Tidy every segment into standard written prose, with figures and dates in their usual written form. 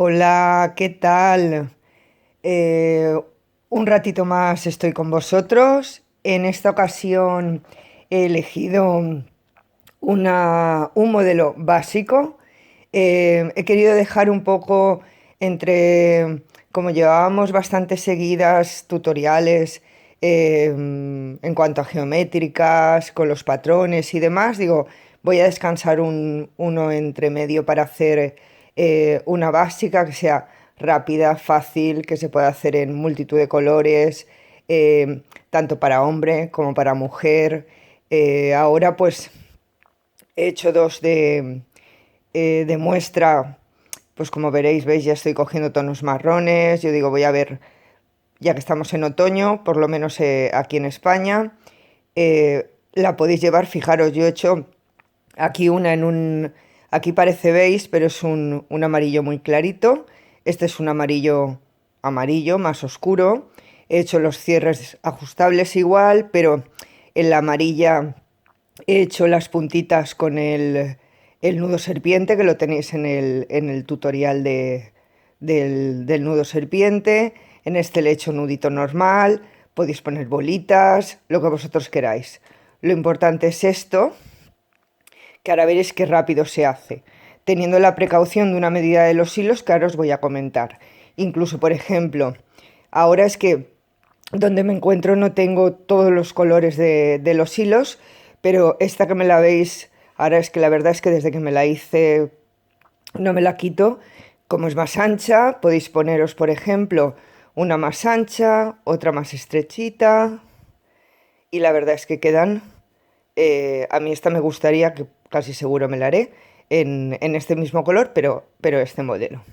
Hola, ¿qué tal? Eh, un ratito más estoy con vosotros. En esta ocasión he elegido un modelo básico. He querido dejar un poco entre, como llevábamos bastante seguidas tutoriales en cuanto a geométricas, con los patrones y demás, digo, voy a descansar uno entre medio para hacer una básica que sea rápida, fácil, que se pueda hacer en multitud de colores, tanto para hombre como para mujer. Ahora pues he hecho dos de muestra, pues como veréis, veis, ya estoy cogiendo tonos marrones. Yo digo, voy a ver, ya que estamos en otoño, por lo menos aquí en España, la podéis llevar. Fijaros, yo he hecho aquí una en un, aquí parece beige, pero es un amarillo muy clarito. Este es un amarillo amarillo, más oscuro. He hecho los cierres ajustables igual, pero en la amarilla he hecho las puntitas con el nudo serpiente, que lo tenéis en el tutorial del nudo serpiente. En este le he hecho nudito normal, podéis poner bolitas, lo que vosotros queráis. Lo importante es esto, que ahora veréis qué rápido se hace, teniendo la precaución de una medida de los hilos que ahora os voy a comentar. Incluso, por ejemplo, ahora es que donde me encuentro no tengo todos los colores de los hilos, pero esta que me la veis, ahora es que la verdad es que desde que me la hice no me la quito. Como es más ancha, podéis poneros, por ejemplo, una más ancha, otra más estrechita, y la verdad es que quedan, a mí esta me gustaría, que casi seguro me la haré, en este mismo color, pero este modelo.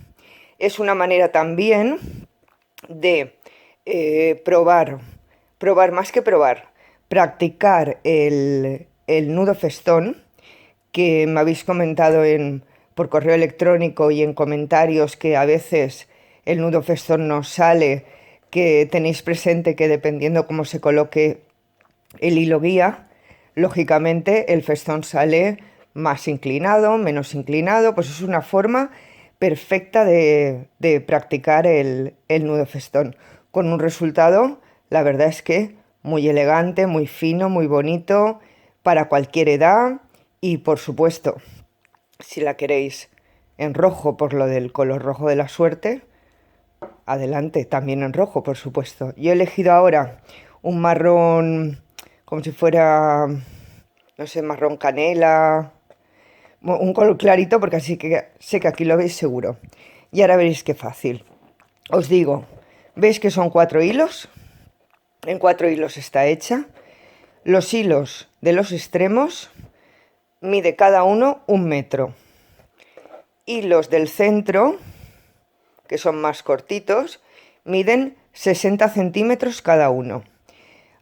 Es una manera también de probar más que probar, practicar el nudo festón, que me habéis comentado por correo electrónico y en comentarios que a veces el nudo festón no sale, que tenéis presente que dependiendo cómo se coloque el hilo guía, lógicamente el festón sale más inclinado, menos inclinado. Pues es una forma perfecta de practicar el nudo festón, con un resultado, la verdad es que muy elegante, muy fino, muy bonito, para cualquier edad. Y por supuesto, si la queréis en rojo por lo del color rojo de la suerte, adelante, también en rojo, por supuesto. Yo he elegido ahora un marrón, como si fuera, no sé, marrón canela, un color clarito, porque así que sé que aquí lo veis seguro. Y ahora veréis qué fácil. Os digo, ¿veis que son 4 hilos? En 4 hilos está hecha. Los hilos de los extremos mide cada uno 1 metro. Y los del centro, que son más cortitos, miden 60 centímetros cada uno.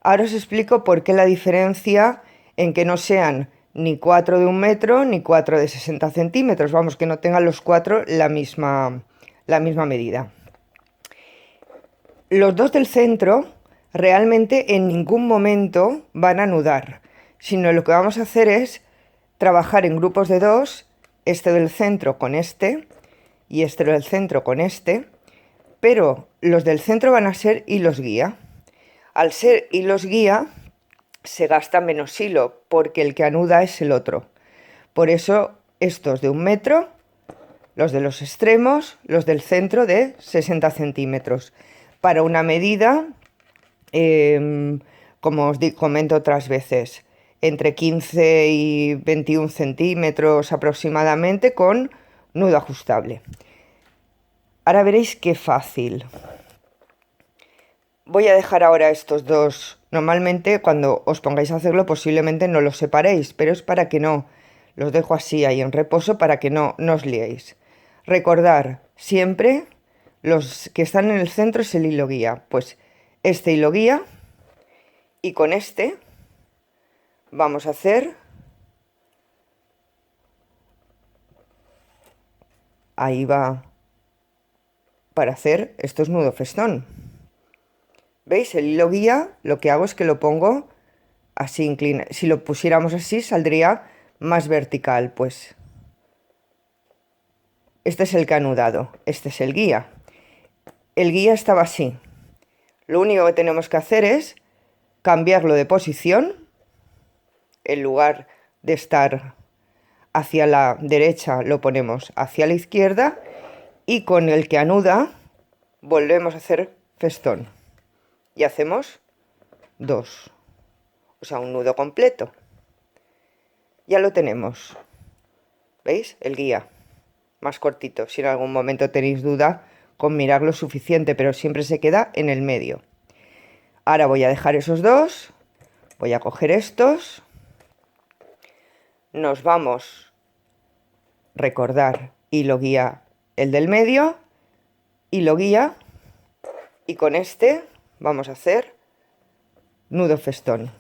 Ahora os explico por qué la diferencia en que no sean ni 4 de 1 metro ni 4 de 60 centímetros. Vamos, que no tengan los 4 la misma medida. Los dos del centro realmente en ningún momento van a anudar, sino lo que vamos a hacer es trabajar en grupos de dos, este del centro con este y este del centro con este, pero los del centro van a ser hilos guía. Al ser hilos guía se gasta menos hilo porque el que anuda es el otro. Por eso estos de 1 metro, los de los extremos, los del centro de 60 centímetros. Para una medida, como os comento otras veces, entre 15 y 21 centímetros aproximadamente, con nudo ajustable. Ahora veréis qué fácil. Voy a dejar ahora estos dos. Normalmente cuando os pongáis a hacerlo posiblemente no los separéis, pero es para que no, los dejo así ahí en reposo para que no os liéis. Recordar siempre, los que están en el centro es el hilo guía. Pues este hilo guía, y con este vamos a hacer, ahí va, para hacer estos nudo festón. ¿Veis? El hilo guía lo que hago es que lo pongo así inclinado. Si lo pusiéramos así saldría más vertical, pues Este es el que ha anudado, este es el guía. El guía estaba así. Lo único que tenemos que hacer es cambiarlo de posición. En lugar de estar hacia la derecha, lo ponemos hacia la izquierda. Y con el que anuda, volvemos a hacer festón. Y hacemos 2. O sea, un nudo completo. Ya lo tenemos. ¿Veis? El guía. Más cortito. Si en algún momento tenéis duda, con mirarlo es suficiente, pero siempre se queda en el medio. Ahora voy a dejar esos dos. Voy a coger estos. Nos vamos. Recordar hilo guía el del medio. Hilo guía. Y con este vamos a hacer nudo festón.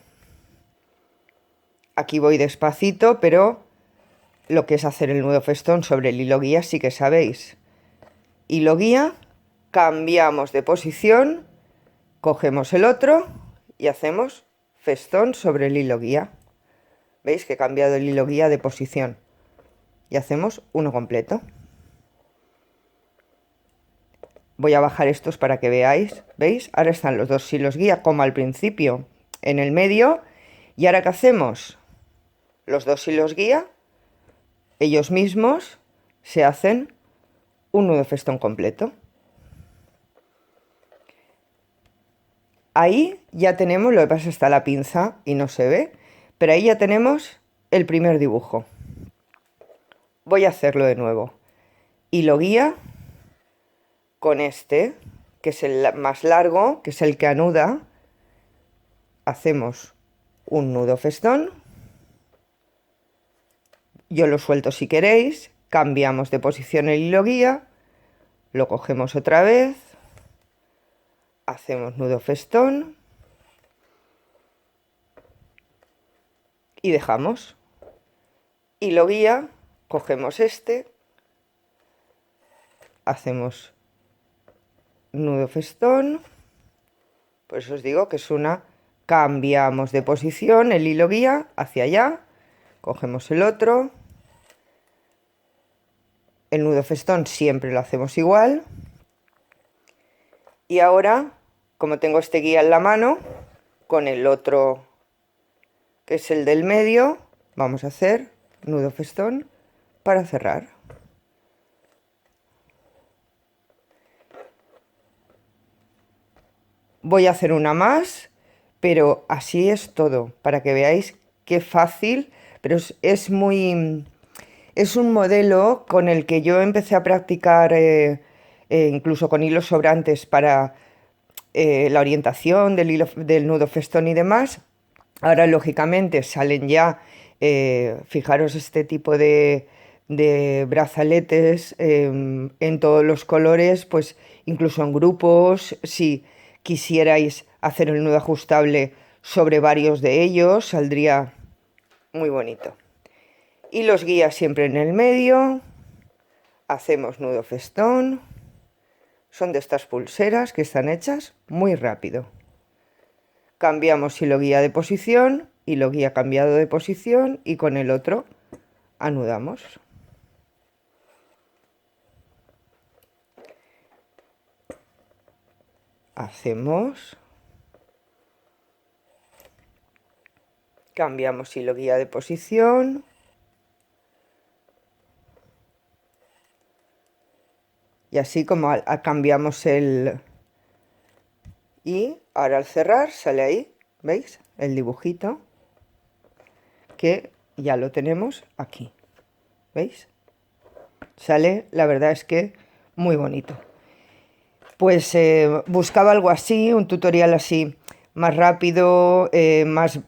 Aquí voy despacito, pero lo que es hacer el nudo festón sobre el hilo guía sí que sabéis. Hilo guía, cambiamos de posición, cogemos el otro y hacemos festón sobre el hilo guía. ¿Veis que he cambiado el hilo guía de posición? Y hacemos uno completo. Voy a bajar estos para que veáis. ¿Veis? Ahora están los dos hilos guía como al principio en el medio. ¿Y ahora qué hacemos? Los dos hilos guía, ellos mismos se hacen un nudo festón completo. Ahí ya tenemos, lo que pasa está la pinza y no se ve, pero ahí ya tenemos el primer dibujo. Voy a hacerlo de nuevo. Hilo guía con este, que es el más largo, que es el que anuda. Hacemos un nudo festón. Yo lo suelto si queréis. Cambiamos de posición el hilo guía. Lo cogemos otra vez. Hacemos nudo festón. Y dejamos. Hilo guía. Cogemos este. Hacemos nudo festón. Por eso os digo que es una... Cambiamos de posición el hilo guía hacia allá. Cogemos el otro. El nudo festón siempre lo hacemos igual. Y ahora, como tengo este guía en la mano, con el otro, que es el del medio, vamos a hacer nudo festón para cerrar. Voy a hacer una más, pero así es todo, para que veáis qué fácil, pero es muy... Es un modelo con el que yo empecé a practicar incluso con hilos sobrantes para la orientación del, del nudo festón y demás. Ahora, lógicamente, salen ya, fijaros, este tipo de brazaletes en todos los colores, pues incluso en grupos, si quisierais hacer el nudo ajustable sobre varios de ellos, saldría muy bonito. Y los guías siempre en el medio. Hacemos nudo festón. Son de estas pulseras que están hechas muy rápido. Cambiamos hilo guía de posición, hilo guía cambiado de posición y con el otro anudamos. Hacemos. Cambiamos hilo guía de posición. Y así como cambiamos el... Y ahora al cerrar sale ahí, ¿veis? El dibujito que ya lo tenemos aquí. ¿Veis? Sale, la verdad es que muy bonito. Pues buscaba algo así, un tutorial así más rápido, más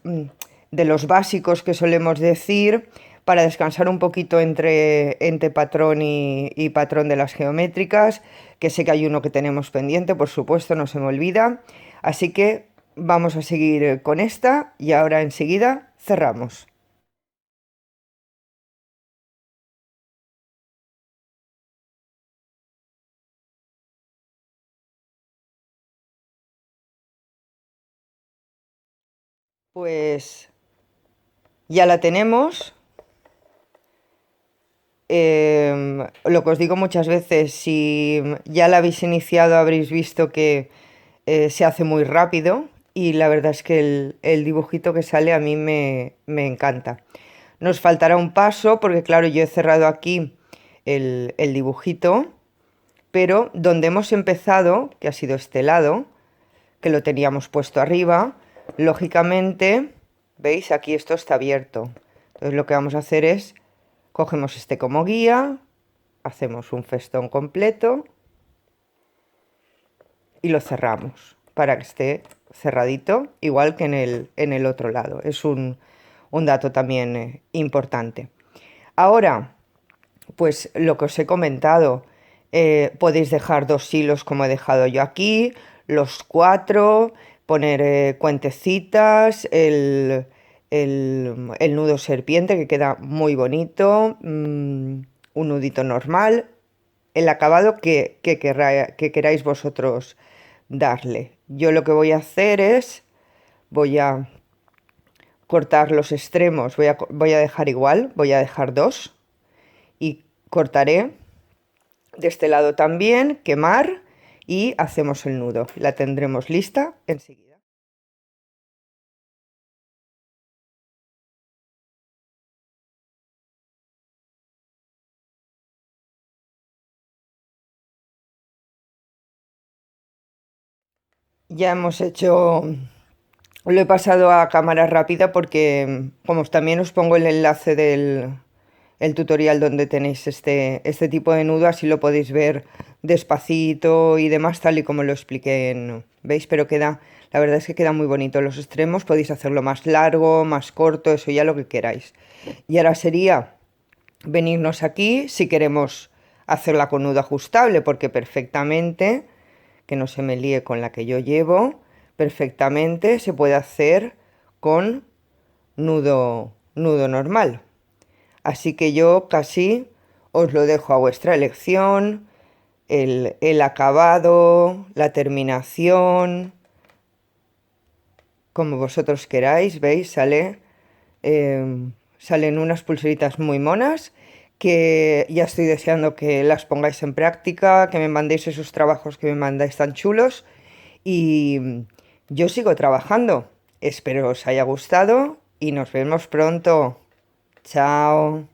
de los básicos que solemos decir, para descansar un poquito entre patrón y patrón de las geométricas, que sé que hay uno que tenemos pendiente, por supuesto, no se me olvida. Así que vamos a seguir con esta y ahora enseguida cerramos. Pues ya la tenemos. Lo que os digo muchas veces, si ya la habéis iniciado habréis visto que se hace muy rápido y la verdad es que el dibujito que sale a mí me encanta. Nos faltará un paso porque claro, yo he cerrado aquí el dibujito, pero donde hemos empezado, que ha sido este lado, que lo teníamos puesto arriba, lógicamente, ¿veis? Aquí esto está abierto. Entonces lo que vamos a hacer es, cogemos este como guía, hacemos un festón completo y lo cerramos para que esté cerradito, igual que en el otro lado. Es un dato también importante. Ahora, pues lo que os he comentado, podéis dejar dos hilos como he dejado yo aquí, los cuatro, poner cuentecitas, el nudo serpiente que queda muy bonito, un nudito normal, el acabado que queráis vosotros darle. Yo lo que voy a hacer es, voy a cortar los extremos, voy a dejar igual, voy a dejar dos y cortaré de este lado también, quemar y hacemos el nudo. La tendremos lista enseguida. Ya hemos hecho, lo he pasado a cámara rápida porque como también os pongo el enlace del el tutorial donde tenéis este tipo de nudo, así lo podéis ver despacito y demás, tal y como lo expliqué ¿veis? Pero queda, la verdad es que queda muy bonito los extremos, podéis hacerlo más largo, más corto, eso ya lo que queráis. Y ahora sería venirnos aquí si queremos hacerla con nudo ajustable, porque perfectamente, que no se me líe con la que yo llevo, perfectamente se puede hacer con nudo normal. Así que yo casi os lo dejo a vuestra elección, el acabado, la terminación, como vosotros queráis, ¿veis? Salen unas pulseritas muy monas que ya estoy deseando que las pongáis en práctica, que me mandéis esos trabajos que me mandáis tan chulos y yo sigo trabajando. Espero os haya gustado y nos vemos pronto. Chao.